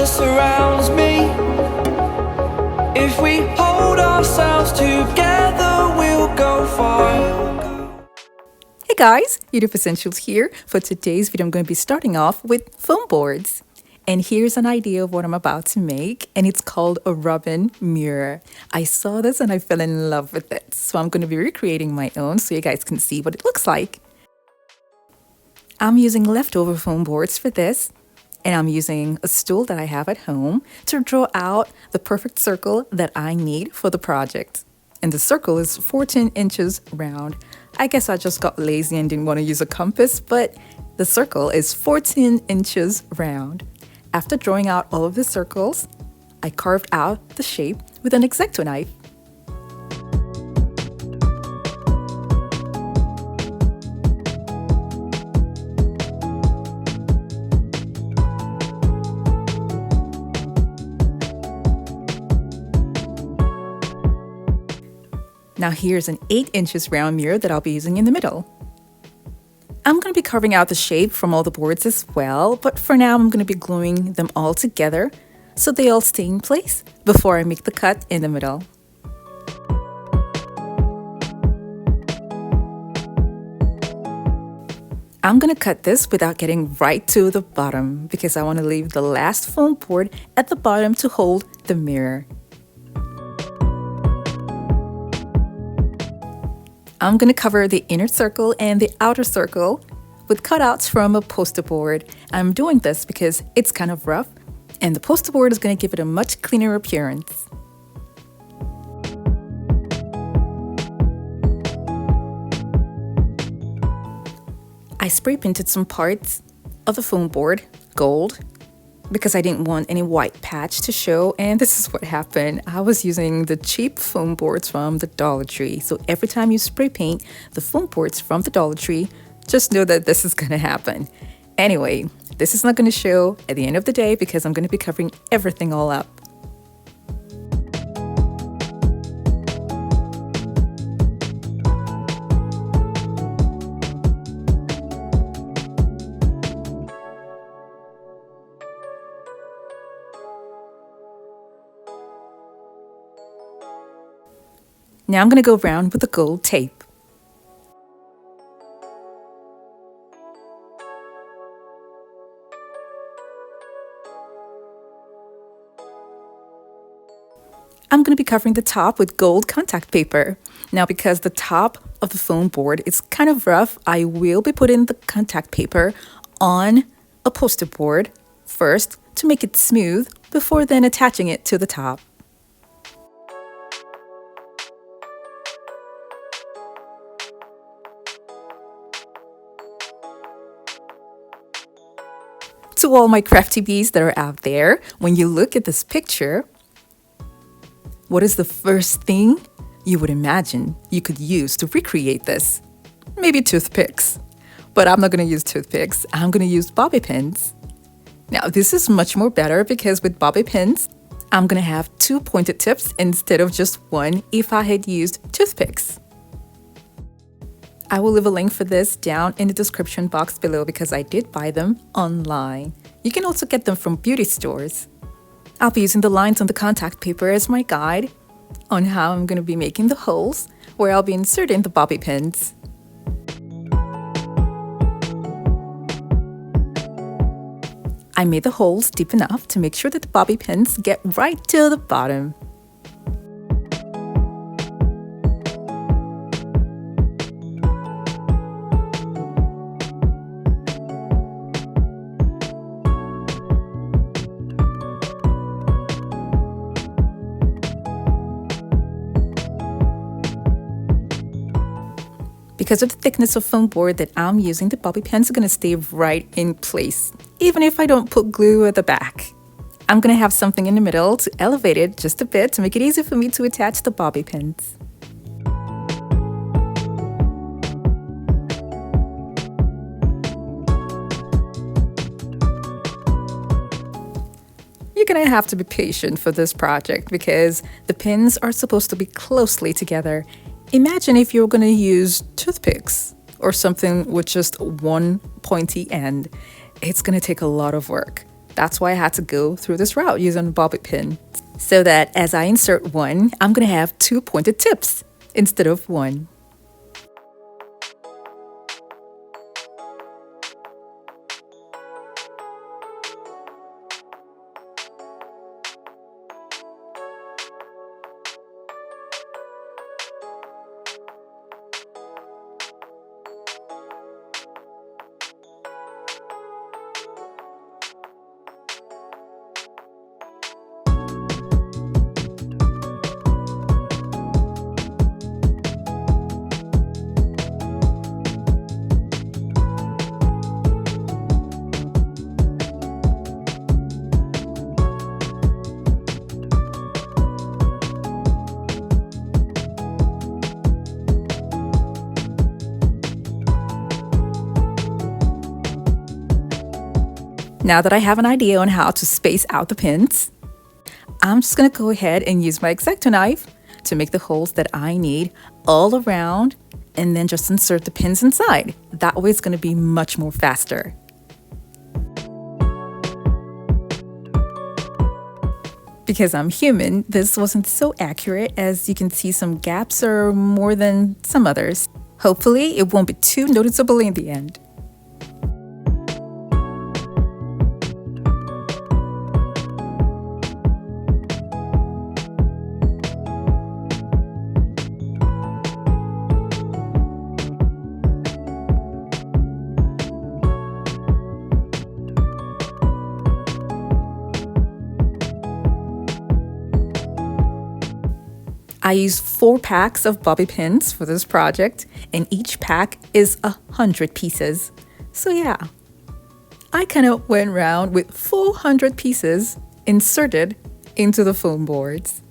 that surrounds me. If we hold ourselves together, we'll go far. Hey guys, Yoduvh Essentials here. For today's video, I'm going to be starting off with foam boards. And here's an idea of what I'm about to make, and it's called a robin mirror. I saw this and I fell in love with it. So I'm going to be recreating my own so you guys can see what it looks like. I'm using leftover foam boards for this, and I'm using a stool that I have at home to draw out the perfect circle that I need for the project. And the circle is 14 inches round. I guess I just got lazy and didn't want to use a compass, but the circle is 14 inches round. After drawing out all of the circles, I carved out the shape with an X-Acto knife. Now here's an 8 inches round mirror that I'll be using in the middle. I'm going to be carving out the shape from all the boards as well, but for now I'm going to be gluing them all together so they all stay in place before I make the cut in the middle. I'm going to cut this without getting right to the bottom because I want to leave the last foam board at the bottom to hold the mirror. I'm going to cover the inner circle and the outer circle with cutouts from a poster board. I'm doing this because it's kind of rough and the poster board is going to give it a much cleaner appearance. I spray painted some parts of the foam board gold because I didn't want any white patch to show, and this is what happened. I was using the cheap foam boards from the Dollar Tree. So every time you spray paint the foam boards from the Dollar Tree, just know that this is gonna happen. Anyway, this is not gonna show at the end of the day because I'm gonna be covering everything all up. Now I'm going to go around with the gold tape. I'm going to be covering the top with gold contact paper. Now because the top of the foam board is kind of rough, I will be putting the contact paper on a poster board first to make it smooth before then attaching it to the top. To all my crafty bees that are out there, when you look at this picture, what is the first thing you would imagine you could use to recreate this? Maybe toothpicks. But I'm not going to use toothpicks. I'm going to use bobby pins. Now, this is much more better because with bobby pins, I'm going to have 2 pointed tips instead of just one if I had used toothpicks. I will leave a link for this down in the description box below because I did buy them online. You can also get them from beauty stores. I'll be using the lines on the contact paper as my guide on how I'm going to be making the holes where I'll be inserting the bobby pins. I made the holes deep enough to make sure that the bobby pins get right to the bottom. Because of the thickness of foam board that I'm using, the bobby pins are going to stay right in place, even if I don't put glue at the back. I'm going to have something in the middle to elevate it just a bit to make it easy for me to attach the bobby pins. You're going to have to be patient for this project because the pins are supposed to be closely together. Imagine if you're going to use toothpicks or something with just one pointy end. It's going to take a lot of work. That's why I had to go through this route using a bobby pin, so that as I insert one, I'm gonna have two pointed tips instead of one. Now that I have an idea on how to space out the pins, I'm just gonna go ahead and use my X-Acto knife to make the holes that I need all around, and then just insert the pins inside. That way it's gonna be much more faster. Because I'm human, this wasn't so accurate, as you can see some gaps are more than some others. Hopefully it won't be too noticeable in the end. I used 4 packs of bobby pins for this project, and each pack is 100 pieces. So yeah, I kind of went around with 400 pieces inserted into the foam boards.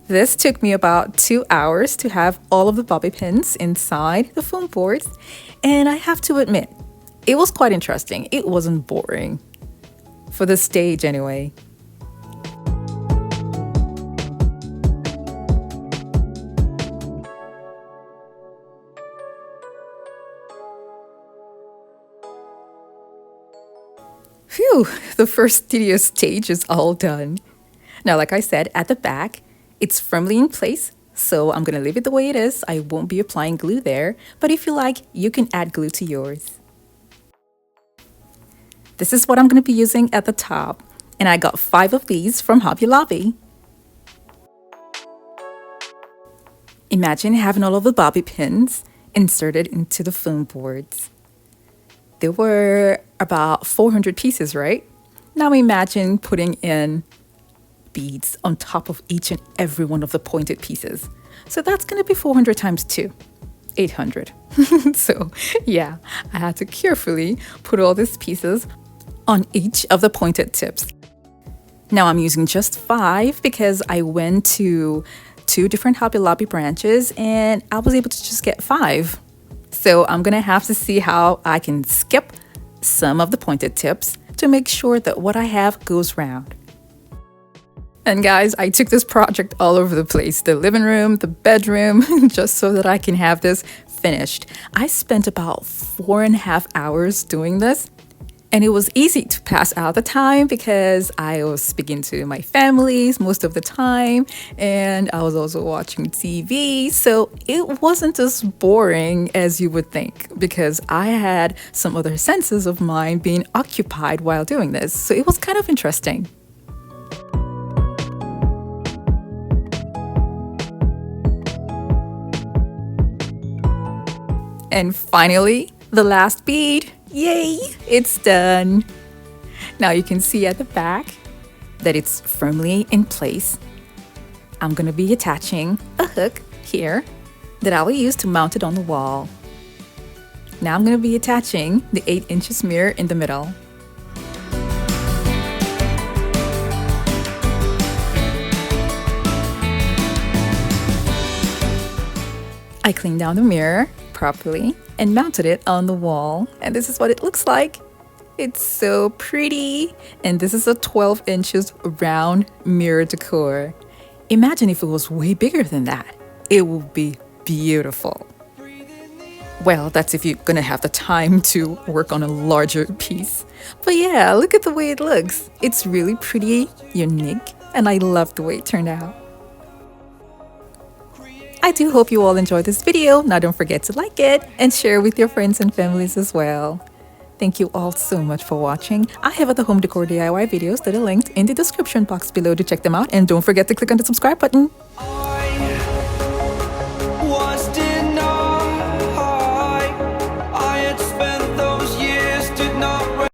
This took me about 2 hours to have all of the bobby pins inside the foam boards, and I have to admit, it was quite interesting. It wasn't boring. For the stage anyway. Phew, the first tedious stage is all done. Now, like I said, at the back, it's firmly in place, so I'm gonna leave it the way it is. I won't be applying glue there, but if you like, you can add glue to yours. This is what I'm gonna be using at the top, and I got 5 of these from Hobby Lobby. Imagine having all of the bobby pins inserted into the foam boards. There were about 400 pieces, right? Now imagine putting in beads on top of each and every one of the pointed pieces. So that's gonna be 400 times 2, 800. So yeah, I had to carefully put all these pieces on each of the pointed tips. Now I'm using just 5 because I went to 2 different Hobby Lobby branches and I was able to just get 5. So I'm gonna have to see how I can skip some of the pointed tips to make sure that what I have goes round. And guys, I took this project all over the place, the living room, the bedroom, just so that I can have this finished. I spent about 4.5 hours doing this, and it was easy to pass out the time because I was speaking to my families most of the time, and I was also watching TV, so it wasn't as boring as you would think because I had some other senses of mine being occupied while doing this, so it was kind of interesting. And finally, the last bead. Yay, it's done. Now you can see at the back that it's firmly in place. I'm gonna be attaching a hook here that I will use to mount it on the wall. Now I'm gonna be attaching the 8 inches mirror in the middle. I cleaned down the mirror properly and mounted it on the wall, and this is what it looks like. It's so pretty, and this is a 12 inches round mirror decor. Imagine if it was way bigger than that. It would be beautiful. Well, that's if you're gonna have the time to work on a larger piece. But yeah, look at the way it looks. It's really pretty, unique, and I love the way it turned out. I do hope you all enjoyed this video. Now don't forget to like it and share with your friends and families as well. Thank you all so much for watching. I have other home decor DIY videos that are linked in the description box below to check them out, and don't forget to click on the subscribe button.